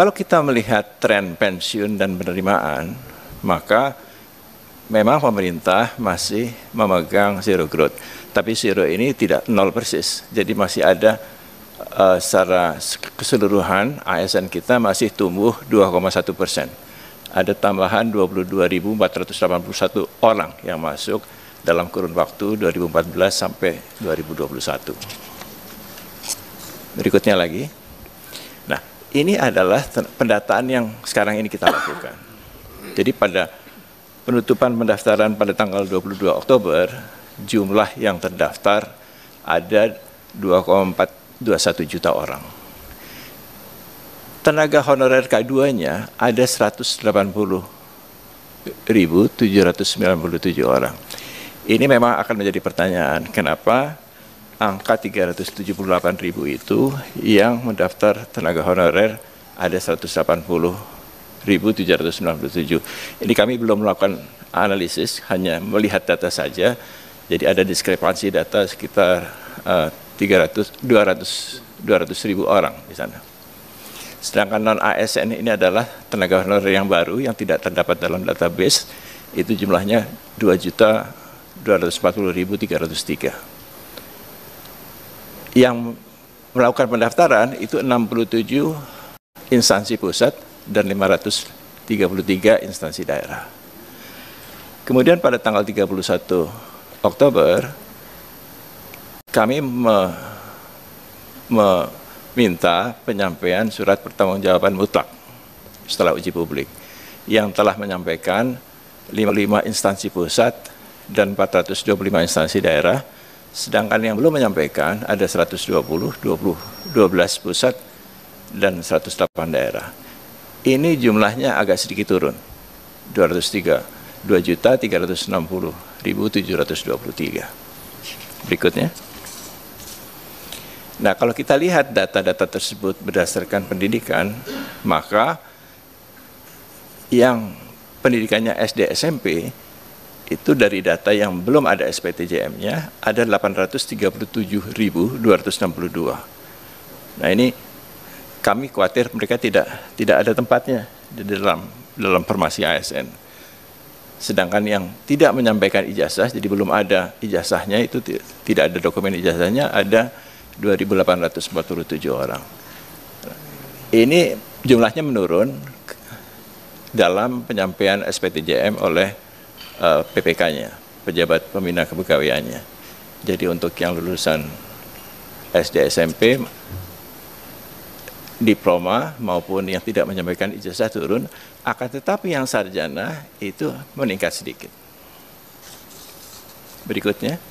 Kalau kita melihat tren pensiun dan penerimaan, maka memang pemerintah masih memegang zero growth. Tapi zero ini tidak nol persis, jadi masih ada secara keseluruhan ASN kita masih tumbuh 2,1%. Ada tambahan 22.481 orang yang masuk dalam kurun waktu 2014 sampai 2021. Berikutnya lagi. Nah, ini adalah pendataan yang sekarang ini kita lakukan. Jadi pada penutupan pendaftaran pada tanggal 22 Oktober, jumlah yang terdaftar ada 2,421 juta orang. Tenaga honorer K2-nya ada 180.797 orang. Ini memang akan menjadi pertanyaan, kenapa angka 378.000 itu yang mendaftar tenaga honorer ada 180.797. Ini kami belum melakukan analisis, hanya melihat data saja. Jadi ada diskrepansi data sekitar 200.000 orang di sana. Sedangkan non-ASN ini adalah tenaga honorer yang baru yang tidak terdapat dalam database, itu jumlahnya 2.240.303. Yang melakukan pendaftaran itu 67 instansi pusat dan 533 instansi daerah. Kemudian pada tanggal 31 Oktober, kami meminta penyampaian surat pertanggungjawaban mutlak setelah uji publik yang telah menyampaikan 55 instansi pusat dan 425 instansi daerah, sedangkan yang belum menyampaikan ada 120, 12 pusat dan 108 daerah. Ini jumlahnya agak sedikit turun, 2.360.723. Berikutnya. Nah, kalau kita lihat data-data tersebut berdasarkan pendidikan, maka yang pendidikannya SD SMP itu dari data yang belum ada SPTJM-nya ada 837.262. Nah, ini kami khawatir mereka tidak ada tempatnya di dalam formasi ASN. Sedangkan yang tidak menyampaikan ijazah, jadi belum ada ijazahnya, itu tidak ada dokumen ijazahnya, ada 2.847 orang. Ini jumlahnya menurun dalam penyampaian SPTJM oleh PPK-nya, pejabat pembina kepegawaiannya. Jadi untuk yang lulusan SD SMP, diploma maupun yang tidak menyampaikan ijazah turun, akan tetapi yang sarjana itu meningkat sedikit. Berikutnya.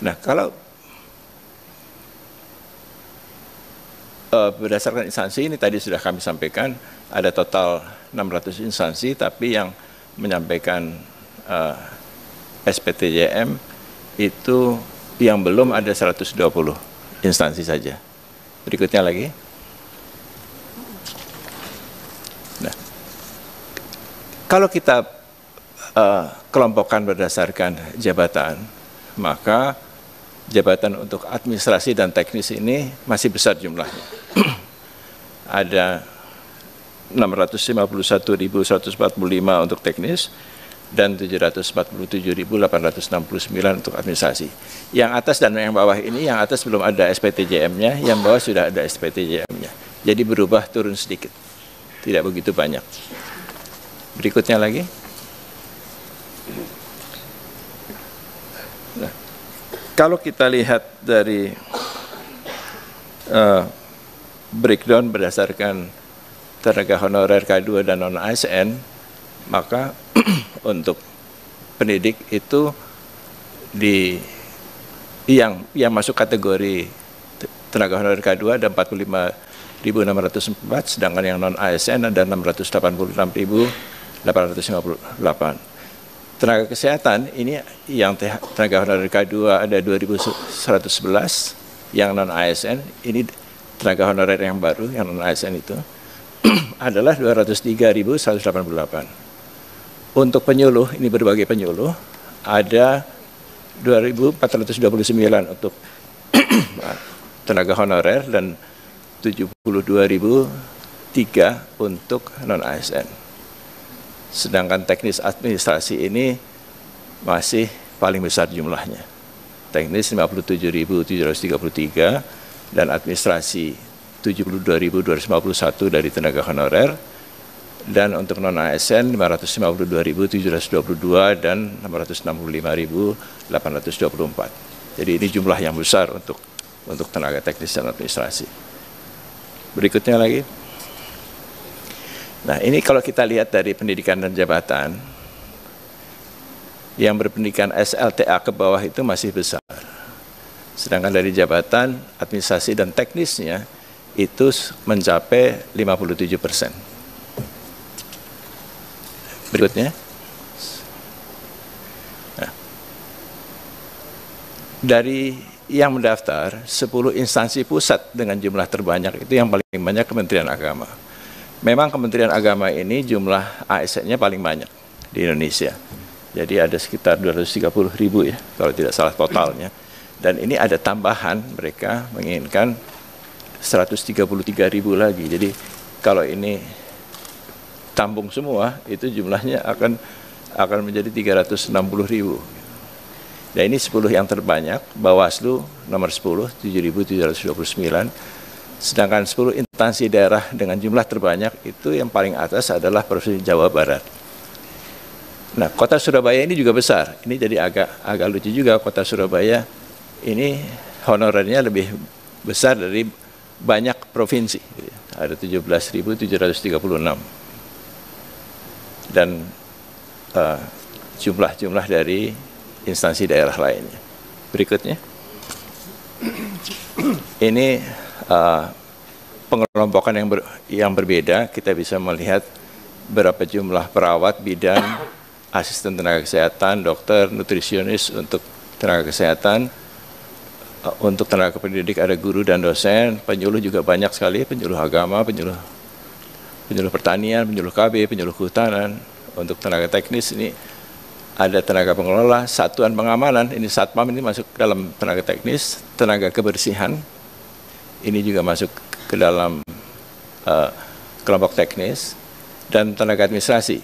Nah, kalau berdasarkan instansi ini tadi sudah kami sampaikan, ada total 600 instansi, tapi yang menyampaikan SPTJM itu yang belum ada 120 instansi saja. Berikutnya lagi. Nah, kalau kita kelompokkan berdasarkan jabatan, maka jabatan untuk administrasi dan teknis ini masih besar jumlahnya. Ada 651.145 untuk teknis dan 747.869 untuk administrasi. Yang atas dan yang bawah ini, yang atas belum ada SPTJM-nya, yang bawah sudah ada SPTJM-nya. Jadi berubah turun sedikit, tidak begitu banyak. Berikutnya lagi. Nah, kalau kita lihat dari breakdown berdasarkan tenaga honorer K2 dan non-ASN, maka untuk pendidik itu yang masuk kategori tenaga honorer K2 ada 45.604, sedangkan yang non-ASN ada 686.858. Tenaga kesehatan ini yang tenaga honorer K2 ada 2.111, yang non-ASN ini tenaga honorer yang baru, yang non-ASN itu adalah 203.188. Untuk penyuluh, ini berbagai penyuluh, ada 2.429 untuk tenaga honorer dan 72.003 untuk non-ASN. Sedangkan teknis administrasi ini masih paling besar jumlahnya. Teknis 57.733 dan administrasi 72.251 dari tenaga honorer, dan untuk non-ASN 552.722 dan 665.824. Jadi ini jumlah yang besar untuk tenaga teknis dan administrasi. Berikutnya lagi. Nah, ini kalau kita lihat dari pendidikan dan jabatan, yang berpendidikan SLTA ke bawah itu masih besar. Sedangkan dari jabatan, administrasi, dan teknisnya itu mencapai 57%. Berikutnya. Nah, dari yang mendaftar, 10 instansi pusat dengan jumlah terbanyak itu yang paling banyak Kementerian Agama. Memang Kementerian Agama ini jumlah ASN-nya paling banyak di Indonesia. Jadi ada sekitar 230.000 ya, kalau tidak salah totalnya. Dan ini ada tambahan, mereka menginginkan 133.000 lagi. Jadi kalau ini tampung semua, itu jumlahnya akan menjadi 360.000. Nah, ini 10 yang terbanyak, Bawaslu nomor 10, 7.729. Sedangkan 10 instansi daerah dengan jumlah terbanyak itu yang paling atas adalah Provinsi Jawa Barat. Nah, kota Surabaya ini juga besar. Ini jadi agak lucu juga, kota Surabaya ini honorernya lebih besar dari banyak provinsi. Ada 17.736. Dan jumlah-jumlah dari instansi daerah lainnya. Berikutnya. Ini pengelompokan yang berbeda. Kita bisa melihat berapa jumlah perawat, bidan, asisten tenaga kesehatan, dokter, nutrisionis untuk tenaga kesehatan. Untuk tenaga pendidik ada guru dan dosen, penyuluh juga banyak sekali, penyuluh agama, penyuluh pertanian, penyuluh KB, penyuluh kehutanan. Untuk tenaga teknis ini ada tenaga pengelola, satuan pengamanan, ini satpam ini masuk dalam tenaga teknis, tenaga kebersihan, ini juga masuk ke dalam kelompok teknis, dan tenaga administrasi,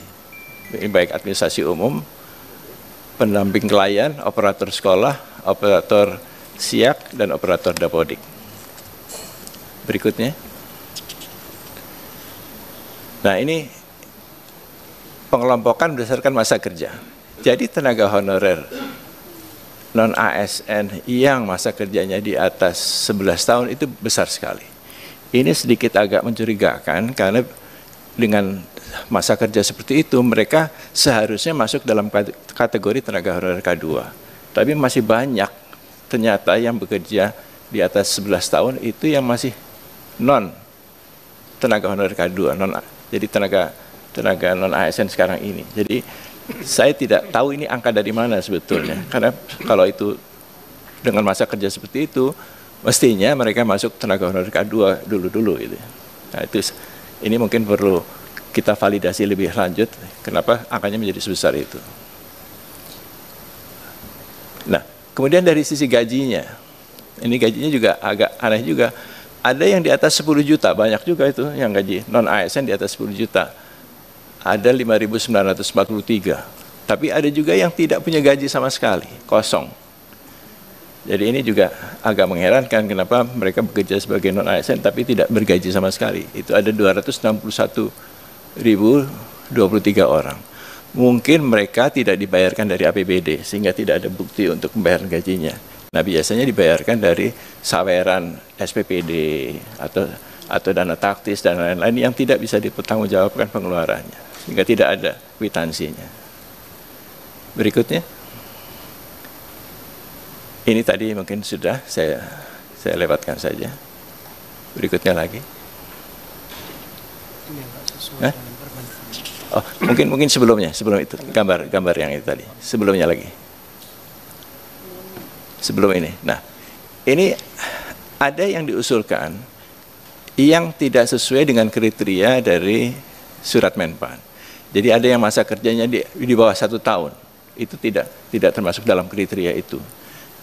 ini baik administrasi umum, pendamping klien, operator sekolah, operator siak, dan operator dapodik. Berikutnya. Nah, ini pengelompokan berdasarkan masa kerja. Jadi tenaga honorer non-ASN yang masa kerjanya di atas 11 tahun itu besar sekali. Ini sedikit agak mencurigakan karena dengan masa kerja seperti itu mereka seharusnya masuk dalam kategori tenaga honorer K2. Tapi masih banyak ternyata yang bekerja di atas 11 tahun itu yang masih non tenaga honorer K2, jadi tenaga non ASN sekarang ini. Jadi saya tidak tahu ini angka dari mana sebetulnya, karena kalau itu dengan masa kerja seperti itu mestinya mereka masuk tenaga honorer K2 dulu gitu. Nah, ini mungkin perlu kita validasi lebih lanjut kenapa angkanya menjadi sebesar itu. Nah, kemudian dari sisi gajinya, ini gajinya juga agak aneh juga. Ada yang di atas 10 juta, banyak juga itu yang gaji non-ASN di atas 10 juta. Ada 5.943. Tapi ada juga yang tidak punya gaji sama sekali, kosong. Jadi ini juga agak mengherankan kenapa mereka bekerja sebagai non-ASN tapi tidak bergaji sama sekali. Itu ada 261.023 orang. Mungkin mereka tidak dibayarkan dari APBD sehingga tidak ada bukti untuk membayar gajinya. Nah, biasanya dibayarkan dari saweran SPPD atau dana taktis dan lain-lain yang tidak bisa dipertanggungjawabkan pengeluarannya sehingga tidak ada kwitansinya. Berikutnya. Ini tadi mungkin sudah saya lewatkan saja. Berikutnya lagi. Oh, mungkin sebelum itu gambar yang itu tadi. Sebelumnya lagi. Sebelum ini. Nah, ini ada yang diusulkan yang tidak sesuai dengan kriteria dari surat Menpan. Jadi ada yang masa kerjanya di bawah 1 tahun. Itu tidak termasuk dalam kriteria itu.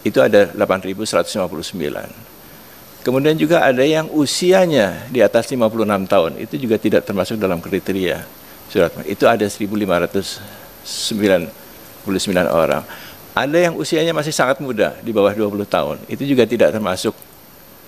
Itu ada 8.159. Kemudian juga ada yang usianya di atas 56 tahun, itu juga tidak termasuk dalam kriteria surat. Itu ada 1.599 orang. Ada yang usianya masih sangat muda, di bawah 20 tahun, itu juga tidak termasuk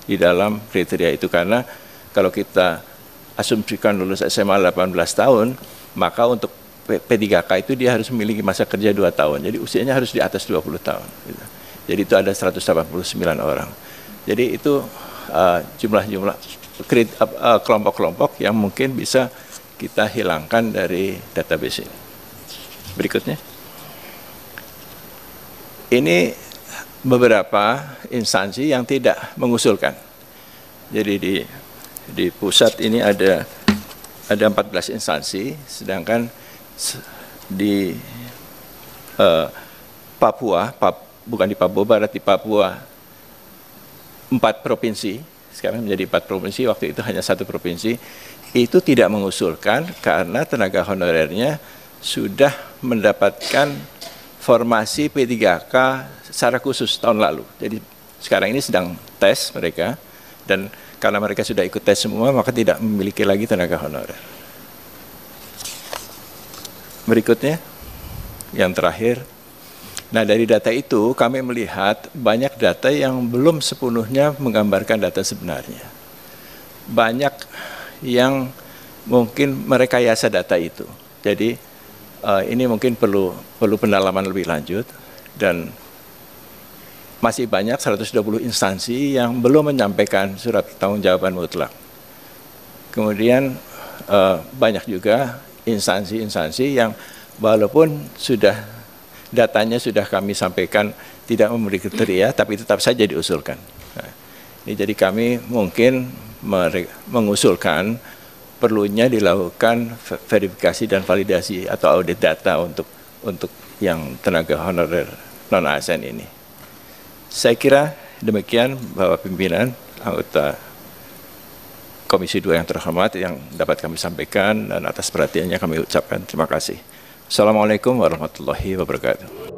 di dalam kriteria itu, karena kalau kita asumsikan lulus SMA 18 tahun, maka untuk P3K itu dia harus memiliki masa kerja 2 tahun, jadi usianya harus di atas 20 tahun. Gitu. Jadi itu ada 189 orang. Jadi itu jumlah-jumlah kelompok-kelompok yang mungkin bisa kita hilangkan dari database ini. Berikutnya. Ini beberapa instansi yang tidak mengusulkan. Jadi di pusat ini ada 14 instansi, sedangkan di Papua, bukan di Papua Barat, di Papua 4 provinsi, sekarang menjadi 4 provinsi, waktu itu hanya 1 provinsi, itu tidak mengusulkan karena tenaga honorernya sudah mendapatkan formasi P3K secara khusus tahun lalu. Jadi sekarang ini sedang tes mereka, dan karena mereka sudah ikut tes semua, maka tidak memiliki lagi tenaga honorer. Berikutnya, yang terakhir. Nah, dari data itu kami melihat banyak data yang belum sepenuhnya menggambarkan data sebenarnya. Banyak yang mungkin merekayasa data itu. Jadi ini mungkin perlu pendalaman lebih lanjut, dan masih banyak 120 instansi yang belum menyampaikan surat pertanggungjawaban mutlak. Kemudian banyak juga instansi-instansi yang walaupun datanya sudah kami sampaikan tidak memenuhi kriteria, tapi tetap saja diusulkan. Nah, ini jadi kami mungkin mengusulkan perlunya dilakukan verifikasi dan validasi atau audit data untuk yang tenaga honorer non-ASN ini. Saya kira demikian Bapak Pimpinan, anggota Komisi 2 yang terhormat yang dapat kami sampaikan, dan atas perhatiannya kami ucapkan terima kasih. Assalamualaikum warahmatullahi wabarakatuh.